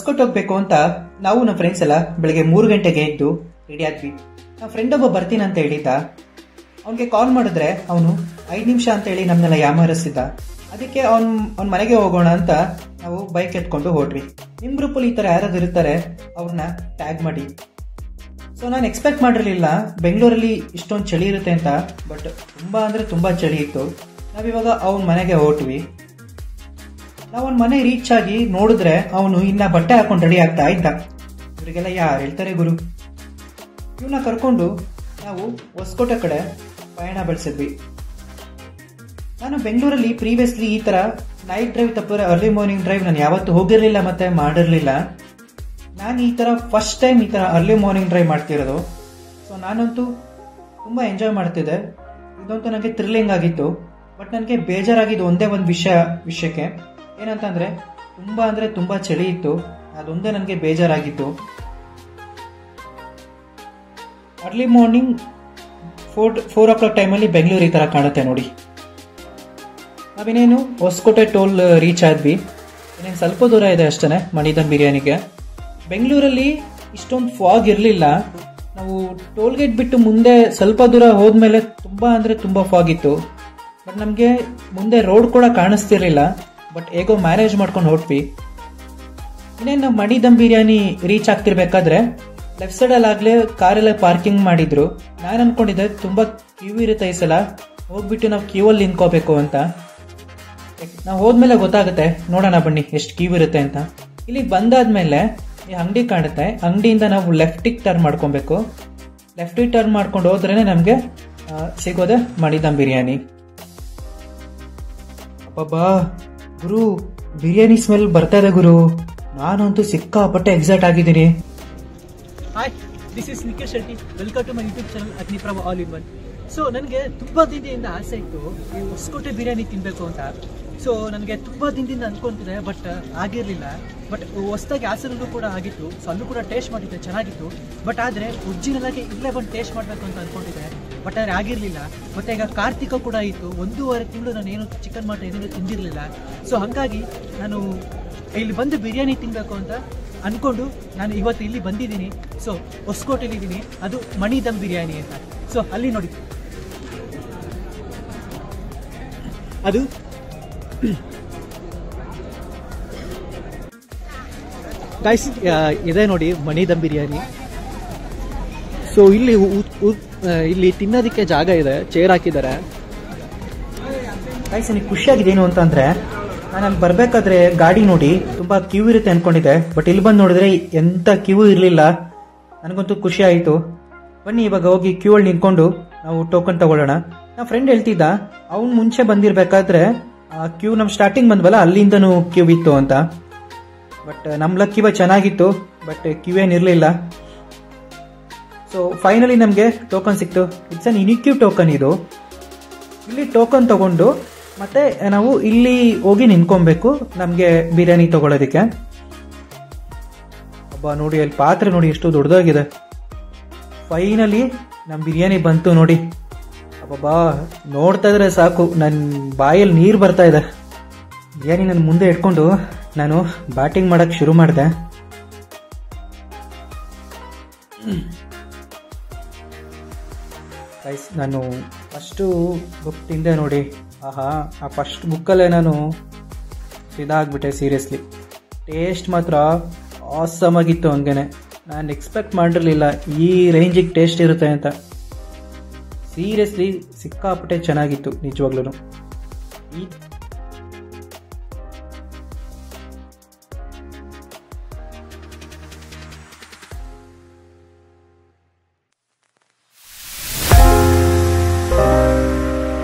ಹೊಸಕೋಟೆ ಹೋಗ್ಬೇಕು ಅಂತ ನಾವು ನಮ್ಮ ಫ್ರೆಂಡ್ಸ್ ಎಲ್ಲ ಬೆಳಗ್ಗೆ 3 ಗಂಟೆಗೆ ಎದ್ದು ರೆಡಿ ಆದ್ವಿ. ನಮ್ಮ ಫ್ರೆಂಡ್ ಒಬ್ಬ ಬರ್ತೀನಿ ಅಂತ ಹೇಳಿದ್ದ. ಅವನಿಗೆ ಕಾಲ್ ಮಾಡಿದ್ರೆ ಅವನು 5 ನಿಮಿಷ ಅಂತ ಹೇಳಿ ನಮ್ಮನ್ನೆಲ್ಲ ಯಾಮಾರಿಸ್ತಿದ್ದ. ಅದಕ್ಕೆ ಅವ್ನ ಮನೆಗೆ ಹೋಗೋಣ ಅಂತ ನಾವು ಬೈಕ್ ಎತ್ಕೊಂಡು ಹೊರಟ್ವಿ. ನಿಮ್ಮ ಗ್ರೂಪಲ್ಲಿ ಈ ಥರ ಯಾರಾದ್ರು ಇರ್ತಾರೆ ಅವ್ರನ್ನ ಟ್ಯಾಗ್ ಮಾಡಿ. ಸೊ ನಾನು ಎಕ್ಸ್ಪೆಕ್ಟ್ ಮಾಡಿರಲಿಲ್ಲ ಬೆಂಗಳೂರಲ್ಲಿ ಇಷ್ಟೊಂದು ಚಳಿ ಇರುತ್ತೆ ಅಂತ. ಬಟ್ ತುಂಬಾ ಅಂದರೆ ತುಂಬ ಚಳಿ ಇತ್ತು. ನಾವಿವಾಗ ಅವನ ಮನೆಗೆ ಹೊರಟ್ವಿ. ನಾವು ಅವನ ಮನೆ ರೀಚ್ ಆಗಿ ನೋಡಿದ್ರೆ ಅವನು ಇನ್ನ ಬಟ್ಟೆ ಹಾಕೊಂಡು ರೆಡಿ ಆಗ್ತಾ ಇದ್ದ. ಇವರಿಗೆಲ್ಲ ಯಾರು ಹೇಳ್ತಾರೆ ಗುರು. ಇವನ್ನ ಕರ್ಕೊಂಡು ನಾವು ಹೊಸಕೋಟೆ ಕಡೆ ಪಯಣ ಬೆಳೆಸಿದ್ವಿ. ನಾನು ಬೆಂಗಳೂರಲ್ಲಿ ಪ್ರೀವಿಯಸ್ಲಿ ಈ ತರ ನೈಟ್ ಡ್ರೈವ್ ತಪ್ಪಿದ್ರೆ ಅರ್ಲಿ ಮಾರ್ನಿಂಗ್ ಡ್ರೈವ್ ನಾನು ಯಾವತ್ತೂ ಹೋಗಿರಲಿಲ್ಲ ಮತ್ತೆ ಮಾಡಿರಲಿಲ್ಲ. ನಾನು ಈ ತರ ಫಸ್ಟ್ ಟೈಮ್ ಈ ತರ ಅರ್ಲಿ ಮಾರ್ನಿಂಗ್ ಡ್ರೈವ್ ಮಾಡ್ತಿರೋದು. ಸೊ ನಾನಂತೂ ತುಂಬಾ ಎಂಜಾಯ್ ಮಾಡ್ತಿದ್ದೆ. ಇದಂತೂ ನನಗೆ ಥ್ರಿಲ್ಲಿಂಗ್ ಆಗಿತ್ತು. ಬಟ್ ನನಗೆ ಬೇಜಾರಾಗಿದ್ದು ಒಂದೇ ಒಂದು ವಿಷಯಕ್ಕೆ ಏನಂತಂದ್ರೆ ತುಂಬಾ ಚಳಿ ಇತ್ತು. ಅದೊಂದೇ ನನಗೆ ಬೇಜಾರಾಗಿತ್ತು. ಅರ್ಲಿ ಮಾರ್ನಿಂಗ್ 4 o'clock ಟೈಮಲ್ಲಿ ಬೆಂಗಳೂರು ಈ ತರ ಕಾಣುತ್ತೆ ನೋಡಿ. ನಾವಿನ್ನೇನು ಹೊಸಕೋಟೆ ಟೋಲ್ ರೀಚ್ ಆದ್ವಿ. ಇನ್ನೇನು ಸ್ವಲ್ಪ ದೂರ ಇದೆ ಅಷ್ಟೇ ಮಣಿದಮ್ ಬಿರಿಯಾನಿಗೆ. ಬೆಂಗಳೂರಲ್ಲಿ ಇಷ್ಟೊಂದು ಫಾಗ್ ಇರಲಿಲ್ಲ. ನಾವು ಟೋಲ್ ಗೇಟ್ ಬಿಟ್ಟು ಮುಂದೆ ಸ್ವಲ್ಪ ದೂರ ಹೋದ್ಮೇಲೆ ತುಂಬಾ ಫಾಗ್ ಇತ್ತು. ಬಟ್ ನಮಗೆ ಮುಂದೆ ರೋಡ್ ಕೂಡ ಕಾಣಿಸ್ತಿರ್ಲಿಲ್ಲ. ಬಟ್ ಹೇಗೋ ಮ್ಯಾನೇಜ್ ಮಾಡ್ಕೊಂಡು ಹೊರಟ್ವಿ. ಇನ್ನೇನು ನಾವು ಮಣಿದಮ್ biryani reach ಆಗ್ತಿರ್ಬೇಕಾದ್ರೆ left side ಅಲ್ಲಾಗ್ಲೇ ಕಾರೆಲ್ಲ parking ಮಾಡಿದ್ರು. ನಾನು ಅನ್ಕೊಂಡಿದ್ದೆ ತುಂಬಾ ಕ್ಯೂ ಇರುತ್ತೆ ಈ ಸಲ, ಹೋಗ್ಬಿಟ್ಟು ನಾವು ಕ್ಯೂ ಅಲ್ಲಿ ನಿಂತ್ಕೋಬೇಕು ಅಂತ. ನಾವು ಹೋದ್ಮೇಲೆ ಗೊತ್ತಾಗುತ್ತೆ, ನೋಡೋಣ ಬನ್ನಿ ಎಷ್ಟು ಕ್ಯೂ ಇರುತ್ತೆ ಅಂತ. ಇಲ್ಲಿ ಬಂದಾದ್ಮೇಲೆ ಈ ಅಂಗಡಿ ಕಾಣುತ್ತೆ. ಅಂಗಡಿಯಿಂದ ನಾವು ಲೆಫ್ಟಿಗೆ ಟರ್ನ್ ಮಾಡ್ಕೊಬೇಕು. ಲೆಫ್ಟಿಗೆ ಟರ್ನ್ ಮಾಡ್ಕೊಂಡು ಹೋದ್ರೇನೆ ನಮ್ಗೆ ಸಿಗೋದೆ ಮಣಿದಮ್ ಬಿರಿಯಾನಿ. ಅಬ್ಬಾ ಗುರು, ಬಿರಿಯಾನಿ ಸ್ಮೆಲ್ ಬರ್ತಾ ಇದೆ ಗುರು. ನಾನಂತೂ ಸಿಕ್ಕಾಪಟ್ಟೆ ಎಕ್ಸೈಟ್ ಆಗಿದ್ದೀನಿ. Hi, this is Nikhil Shetty. Welcome to my YouTube channel Agniprabha all in one. So ನನಗೆ ತುಂಬಾ ದಿನದಿಂದ ಆಸೆ ಇತ್ತು ಈ ಹೊಸಕೋಟೆ ಬಿರಿಯಾನಿ ತಿನ್ನಬೇಕು ಅಂತ. ಸೊ ನನಗೆ ತುಂಬಾ ದಿನದಿಂದ ಅನ್ಕೊಂತಿದೆ, ಬಟ್ ಆಗಿರಲಿಲ್ಲ. ಬಟ್ ಹೊಸದಾಗಿ ಹಾಸನಲ್ಲೂ ಕೂಡ ಆಗಿತ್ತು. ಸೊ ಅಲ್ಲೂ ಕೂಡ ಟೇಸ್ಟ್ ಮಾಡಿದ್ದೆ, ಚೆನ್ನಾಗಿತ್ತು. ಬಟ್ ಆದರೆ ಒರಿಜಿನಲ್ ಆಗಿ ಇಲ್ಲೇ ಬಂದು ಟೇಸ್ಟ್ ಮಾಡಬೇಕು ಅಂತ ಅನ್ಕೊಂಡಿದ್ದೆ. ಬಟ್ ಆದರೆ ಆಗಿರಲಿಲ್ಲ. ಮತ್ತು ಈಗ ಕಾರ್ತಿಕ ಕೂಡ ಇತ್ತು. 1.5 ತಿಂಗಳು ನಾನು ಏನು ಚಿಕನ್ ಮಟನ್ ಏನೇನು ತಿಂದಿರಲಿಲ್ಲ. ಸೊ ಹಾಗಾಗಿ ನಾನು ಇಲ್ಲಿ ಬಂದು ಬಿರಿಯಾನಿ ತಿನ್ನಬೇಕು ಅಂತ ಅಂದ್ಕೊಂಡು ನಾನು ಇವತ್ತು ಇಲ್ಲಿ ಬಂದಿದ್ದೀನಿ. ಸೊ ಹೊಸಕೋಟೆಲಿದ್ದೀನಿ, ಅದು ಮಣಿದಮ್ ಬಿರಿಯಾನಿ ಅಂತ. ಸೊ ಅಲ್ಲಿ ನೋಡಿ, ಅದು ಗೈಸ್ ಇದೆ ನೋಡಿ ಮಣಿದಮ್ ಬಿರಿಯಾನಿ. ಸೊ ಇಲ್ಲಿ ತಿನ್ನೋದಕ್ಕೆ ಜಾಗ ಇದೆ, ಚೇರ್ ಹಾಕಿದ್ದಾರೆ. ಗೈಸ್ ನನಗೆ ಖುಷಿಯಾಗಿದ್ದೇನು ಅಂತಂದ್ರೆ, ನಾನು ಅಲ್ಲಿ ಬರ್ಬೇಕಾದ್ರೆ ಗಾಡಿ ನೋಡಿ ತುಂಬಾ ಕ್ಯೂ ಇರುತ್ತೆ ಅನ್ಕೊಂಡಿದ್ದೆ. ಬಟ್ ಇಲ್ಲಿ ಬಂದು ನೋಡಿದ್ರೆ ಎಂತ ಕ್ಯೂ ಇರಲಿಲ್ಲ. ನನಗಂತೂ ಖುಷಿ ಆಯಿತು. ಬನ್ನಿ ಇವಾಗ ಹೋಗಿ ಕ್ಯೂ ಅಲ್ಲಿ ನಿಂತ್ಕೊಂಡು ನಾವು ಟೋಕನ್ ತಗೊಳ್ಳೋಣ. ನಮ್ಮ ಫ್ರೆಂಡ್ ಹೇಳ್ತಿದ್ದ ಅವ್ನು ಮುಂಚೆ ಬಂದಿರಬೇಕಾದ್ರೆ ಕ್ಯೂ ನಮ್ಮ ಸ್ಟಾರ್ಟಿಂಗ್ ಬಂದ್ವಲ್ಲ ಅಲ್ಲಿಂದನೂ ಕ್ಯೂ ಇತ್ತು ಅಂತ. ಬಟ್ ನಮ್ಮ ಲಕ್ ಇವಾಗ ಚೆನ್ನಾಗಿತ್ತು. ಬಟ್ ಕ್ಯೂ ಏನಿರಲಿಲ್ಲ. ಸೊ ಫೈನಲಿ ನಮಗೆ ಟೋಕನ್ ಸಿಕ್ತು. ಇಟ್ಸ್ ಅನ್ ಯುನಿಕ್ ಟೋಕನ್ ಇದು. ಇಲ್ಲಿ ಟೋಕನ್ ತಗೊಂಡು ಮತ್ತೆ ನಾವು ಇಲ್ಲಿ ಹೋಗಿ ನಿಂತ್ಕೊಬೇಕು ನಮಗೆ ಬಿರಿಯಾನಿ ತಗೊಳ್ಳೋದಕ್ಕೆ. ಅಬ್ಬಾ ನೋಡಿ, ಅಲ್ಲಿ ಪಾತ್ರೆ ನೋಡಿ ಎಷ್ಟು ದೊಡ್ಡದಾಗಿದೆ. ಫೈನಲಿ ನಮ್ಮ ಬಿರಿಯಾನಿ ಬಂತು ನೋಡಿ. ಅಬ್ಬಾ ನೋಡ್ತಾ ಇದ್ರೆ ಸಾಕು ನನ್ನ ಬಾಯಲ್ಲಿ ನೀರು ಬರ್ತಾ ಇದೆ. ಬಿರಿಯಾನಿ ನನ್ನ ಮುಂದೆ ಇಟ್ಕೊಂಡು ನಾನು ಬ್ಯಾಟಿಂಗ್ ಮಾಡಕ್ ಶುರು ಮಾಡಿದೆ. ನಾನು ಫಸ್ಟು ಬುಕ್ ತಿಂದೆ ನೋಡಿ. ಆಹಾ, ಆ ಫಸ್ಟ್ ಬುಕ್ಕಲ್ಲೇ ನಾನು ಇದಾಗ್ಬಿಟ್ಟೆ ಸೀರಿಯಸ್ಲಿ. ಟೇಸ್ಟ್ ಮಾತ್ರ ಆಸಮ್ ಆಗಿತ್ತು. ಹಂಗೇನೆ ನಾನು ಎಕ್ಸ್ಪೆಕ್ಟ್ ಮಾಡಿರಲಿಲ್ಲ ಈ ರೇಂಜಿಗೆ ಟೇಸ್ಟ್ ಇರುತ್ತೆ ಅಂತ. ಸೀರಿಯಸ್ಲಿ ಸಿಕ್ಕಾಪಟ್ಟೆ ಚೆನ್ನಾಗಿತ್ತು ನಿಜವಾಗ್ಲೂ.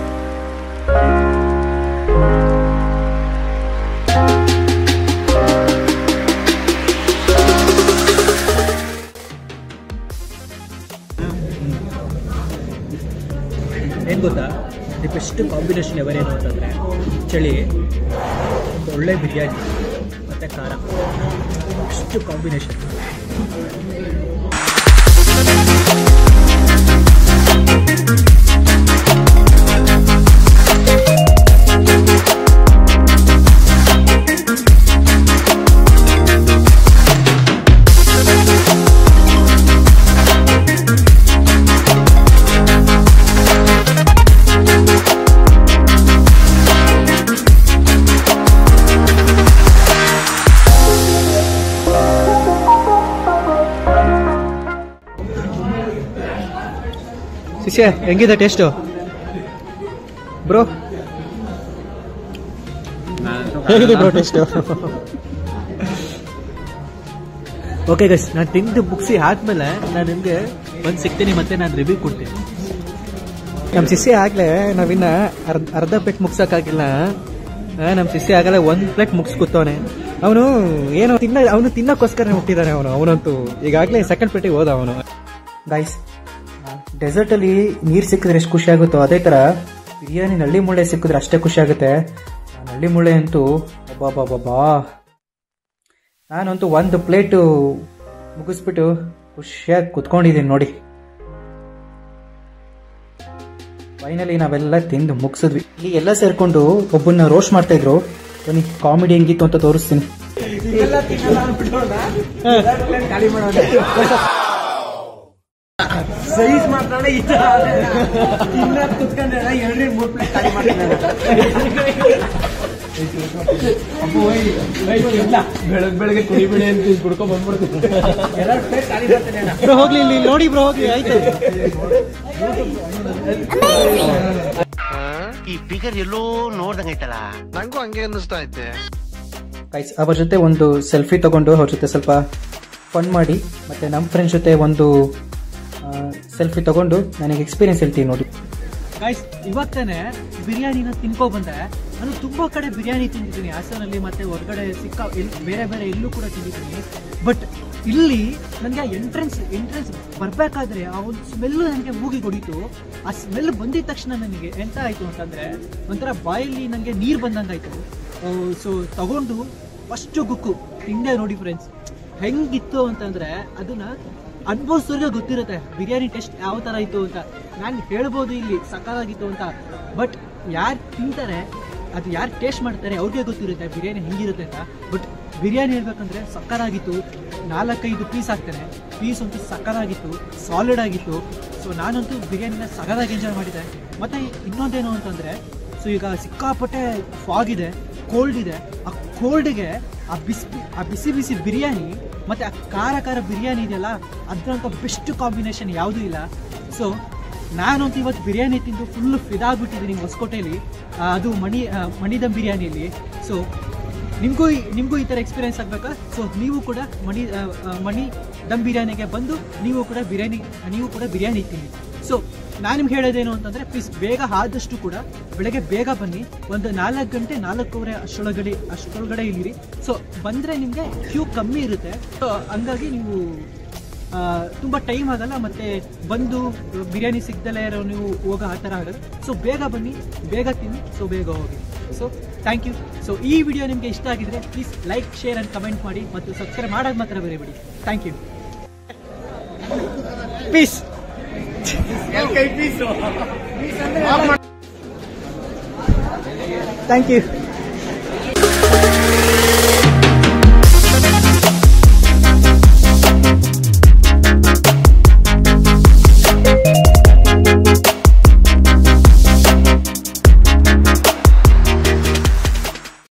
ಏನು ಗೊತ್ತಾ, ದಿ ಬೆಸ್ಟ್ ಕಾಂಬಿನೇಷನ್ ಎವರೇನು ಅಂತಂದರೆ ಚಳಿ, ಒಂದು ಒಳ್ಳೆ ಬಿರಿಯಾನಿ ಮತ್ತು ಖಾರ. Best combination. ಛೇ ಹೆಂಗಿದೆ ಟೇಸ್ಟು ಬ್ರೋ? ಹೇಗಿದೆ ಬ್ರೋ ಟೇಸ್ಟು? ಓಕೆ ಗೈಸ್, ನಾನು ತಿಂದು ಮುಗಿಸಿ ಆದ್ಮೇಲೆ ನಾನು ನಿಮಗೆ ಬಂದು ಸಿಗ್ತೀನಿ, ಮತ್ತೆ ನಾನು ರಿವ್ಯೂ ಕೊಡ್ತೀನಿ. ನಮ್ಮ ಶಿಷ್ಯ ಆಗ್ಲೇ ನಾವಿನ್ನ ಅರ್ಧ ಪ್ಲೇಟ್ ಮುಗ್ಸಕ್ಕಾಗಿಲ್ಲ. ನಮ್ಮ ಶಿಷ್ಯ ಆಗಲ್ಲ 1 ಪ್ಲೇಟ್ ಮುಗಿಸ್ಕೊತವನೆ. ಅವನು ಏನೋ ಅವನು ತಿನ್ನಕ್ಕೋಸ್ಕರ ಹುಟ್ಟಿದ್ದಾನೆ ಅವನಂತೂ ಈಗಾಗಲೇ ಸೆಕೆಂಡ್ ಪ್ಲೇಟಿಗೆ ಹೋದ ಅವನು. ಗೈಸ್, ಡೆಸರ್ಟ್ ಅಲ್ಲಿ ನೀರ್ ಸಿಕ್ಕಿದ್ರೆ ಎಷ್ಟು ಖುಷಿ ಆಗುತ್ತೋ ಅದೇ ತರ ಬಿರಿಯಾನಿ ನಳ್ಳಿ ಮುಳ್ಳೆ ಸಿಕ್ಕಿದ್ರೆ ಅಷ್ಟೇ ಖುಷಿ ಆಗುತ್ತೆ. ನಳ್ಳಿ ಮುಳ್ಳೆ ಅಂತೂ ಬಾಬಾ, ನಾನಂತೂ 1 ಪ್ಲೇಟು ಮುಗಿಸ್ಬಿಟ್ಟು ಖುಷಿಯಾಗಿ ಕುತ್ಕೊಂಡಿದ್ದೀನಿ ನೋಡಿ. ಫೈನಲಿ ನಾವೆಲ್ಲ ತಿಂದು ಮುಗಿಸಿದ್ವಿ. ಇಲ್ಲಿ ಎಲ್ಲ ಸೇರ್ಕೊಂಡು ಒಬ್ಬನ್ನ ರೋಸ್ಟ್ ಮಾಡ್ತಾ ಇದ್ರು. ಬನ್ನಿ ಕಾಮಿಡಿ ಹೆಂಗಿತ್ತು ಅಂತ ತೋರಿಸ್ತೀನಿ. ಸೈಜ್ ಮಾತ್ರ ಕುತ್ಕೊಂಡ್ರೆ 2-3 ಪ್ಲೇಟ್ ಖಾಲಿ ಮಾಡ್ತೀನಿ. ಬೆಳಗ್ಗೆ ಕುಡಿಬೇಡಿ ಅಂತ ಕುಡ್ಕೊಂಡ್ ಬಂದ್ಬಿಡ್ತೀನಿ. 2 ಪ್ಲೇಟ್ ಖಾಲಿ ಮಾಡ್ತೀನಿ. ಹೋಗ್ಲಿ ಇಲ್ಲಿ ನೋಡಿ ಬ್ರೋ, ಹೋಗ್ಲಿ ಆಯ್ತು. ಈ ಫಿಗರ್ ಎಲ್ಲೋ ನೋಡ್ದಂಗೈತಲ್ಲ, ನಂಗೂ ಹಂಗೆ ಅನ್ನಿಸ್ತಾ ಇದ್ದೆ. ಗೈಸ್, ಅವ್ರ ಜೊತೆ ಒಂದು ಸೆಲ್ಫಿ ತಗೊಂಡು ಅವ್ರ ಜೊತೆ ಸ್ವಲ್ಪ ಫನ್ ಮಾಡಿ, ಮತ್ತೆ ನಮ್ಮ ಫ್ರೆಂಡ್ಸ್ ಜೊತೆ ಒಂದು ಸೆಲ್ಫಿ ತಗೊಂಡು ನನಗೆ ಎಕ್ಸ್ಪೀರಿಯನ್ಸ್ ಹೇಳ್ತೀನಿ ನೋಡಿ. ಗೈಸ್, ಇವಾಗ ತಾನೆ ಬಿರಿಯಾನಿನ ತಿನ್ಕೊ ಬಂದೆ. ನಾನು ತುಂಬಾ ಕಡೆ ಬಿರಿಯಾನಿ ತಿಂದಿದ್ದೀನಿ, ಹಾಸನಲ್ಲಿ ಮತ್ತೆ ಹೊರಗಡೆ ಬೇರೆ ಬೇರೆ ಎಲ್ಲೂ ಕೂಡ ತಿಂದಿದ್ದೀನಿ. ಬಟ್ ಇಲ್ಲಿ ನನಗೆ ಎಂಟ್ರೆನ್ಸ್ ಬರಬೇಕಾದ್ರೆ ಆ ಒಂದು ಸ್ಮೆಲ್ಲು ನನಗೆ ಮೂಗಿಗೆ ಹೊಡಿತು. ಆ ಸ್ಮೆಲ್ ಬಂದಿದ ತಕ್ಷಣ ನನಗೆ ಎಂತ ಆಯಿತು ಅಂತಂದರೆ ಒಂಥರ ಬಾಯಲ್ಲಿ ನನಗೆ ನೀರು ಬಂದಂಗಾಯಿತು. ಸೊ ತಗೊಂಡು ಫಸ್ಟು ಗುಕ್ಕು ತಿಂದೆ ನೋಡಿ ಫ್ರೆಂಡ್ಸ್. ಹೆಂಗಿತ್ತು ಅಂತಂದರೆ ಅದನ್ನು ಅನುಭವಿಸೋರಿಗೆ ಗೊತ್ತಿರುತ್ತೆ ಬಿರಿಯಾನಿ ಟೇಸ್ಟ್ ಯಾವ ಥರ ಇತ್ತು ಅಂತ. ನಾನು ಹೇಳ್ಬೋದು ಇಲ್ಲಿ ಸಕಾಲಾಗಿತ್ತು ಅಂತ, ಬಟ್ ಯಾರು ತಿಂತಾರೆ, ಅದು ಯಾರು ಟೇಸ್ಟ್ ಮಾಡ್ತಾರೆ ಅವ್ರಿಗೆ ಗೊತ್ತಿರುತ್ತೆ ಬಿರಿಯಾನಿ ಹೆಂಗಿರುತ್ತೆ ಅಂತ. ಬಟ್ ಬಿರಿಯಾನಿ ಹೇಳ್ಬೇಕಂದ್ರೆ ಸಕ್ಕರಾಗಿತ್ತು. 4-5 ಪೀಸ್ ಹಾಕ್ತಾರೆ, ಪೀಸ್ ಅಂತೂ ಸಕ್ಕರಾಗಿತ್ತು, ಸಾಲಿಡ್ ಆಗಿತ್ತು. ಸೊ ನಾನಂತೂ ಬಿರಿಯಾನಿನ ಸಗದಾಗಿ ಎಂಜಾಯ್ ಮಾಡಿದೆ. ಮತ್ತು ಇನ್ನೊಂದೇನು ಅಂತಂದರೆ, ಸೊ ಈಗ ಸಿಕ್ಕಾಪಟ್ಟೆ ಫಾಗ್ ಇದೆ, ಕೋಲ್ಡ್ ಇದೆ. ಆ ಕೋಲ್ಡ್ಗೆ ಆ ಬಿಸಿ ಬಿಸಿ ಬಿರಿಯಾನಿ ಮತ್ತು ಆ ಖಾರ ಬಿರಿಯಾನಿ ಇದೆಯಲ್ಲ, ಅದ್ರಂತ ಬೆಸ್ಟ್ ಕಾಂಬಿನೇಷನ್ ಯಾವುದೂ ಇಲ್ಲ. ಸೊ ನಾನಂತೂ ಇವತ್ತು ಬಿರಿಯಾನಿ ತಿಂದು ಫುಲ್ಲು ಫಿದಾಗ್ಬಿಟ್ಟಿದ್ದೀನಿ ಹೊಸಕೋಟೆಯಲ್ಲಿ, ಅದು ಮಣಿದಮ್ ಬಿರಿಯಾನಿಯಲ್ಲಿ. ಸೊ ನಿಮಗೂ ಈ ಥರ ಎಕ್ಸ್ಪೀರಿಯೆನ್ಸ್ ಆಗಬೇಕಾ? ಸೊ ನೀವು ಕೂಡ ಮಣಿ ದಮ್ ಬಿರಿಯಾನಿಗೆ ಬಂದು ನೀವು ಕೂಡ ಬಿರಿಯಾನಿ ತಿನ್ನಿ. ಸೊ ನಾನು ನಿಮ್ಗೆ ಹೇಳೋದೇನು ಅಂತಂದರೆ, ಪ್ಲೀಸ್ ಬೇಗ ಆದಷ್ಟು ಕೂಡ ಬೆಳಗ್ಗೆ ಬೇಗ ಬನ್ನಿ. ಒಂದು 4 ಗಂಟೆ 4:15 ಅಷ್ಟೊಳಗಡೆ ಇಲ್ಲಿರಿ. ಸೊ ಬಂದರೆ ನಿಮಗೆ ಕ್ಯೂ ಕಮ್ಮಿ ಇರುತ್ತೆ. ಸೊ ಹಂಗಾಗಿ ನೀವು ತುಂಬ ಟೈಮ್ ಆಗಲ್ಲ, ಮತ್ತು ಬಂದು ಬಿರಿಯಾನಿ ಸಿಗ್ದಲೇ ಇರೋ ನೀವು ಹೋಗೋ ಆ ಥರ ಆಗೋದು. ಸೊ ಬೇಗ ಬನ್ನಿ, ಬೇಗ ತಿನ್ನಿ, ಸೊ ಬೇಗ ಹೋಗಿ. So thank you. ಸೊ ಈ ವಿಡಿಯೋ ನಿಮಗೆ ಇಷ್ಟ ಆಗಿದ್ರೆ please like, share and comment ಮಾಡಿ, ಮತ್ತು ಸಬ್ಸ್ಕ್ರೈಬ್ ಮಾಡೋದು ಮಾತ್ರ ಬರೀಬೇಡಿ. Thank you. Peace. Thank you.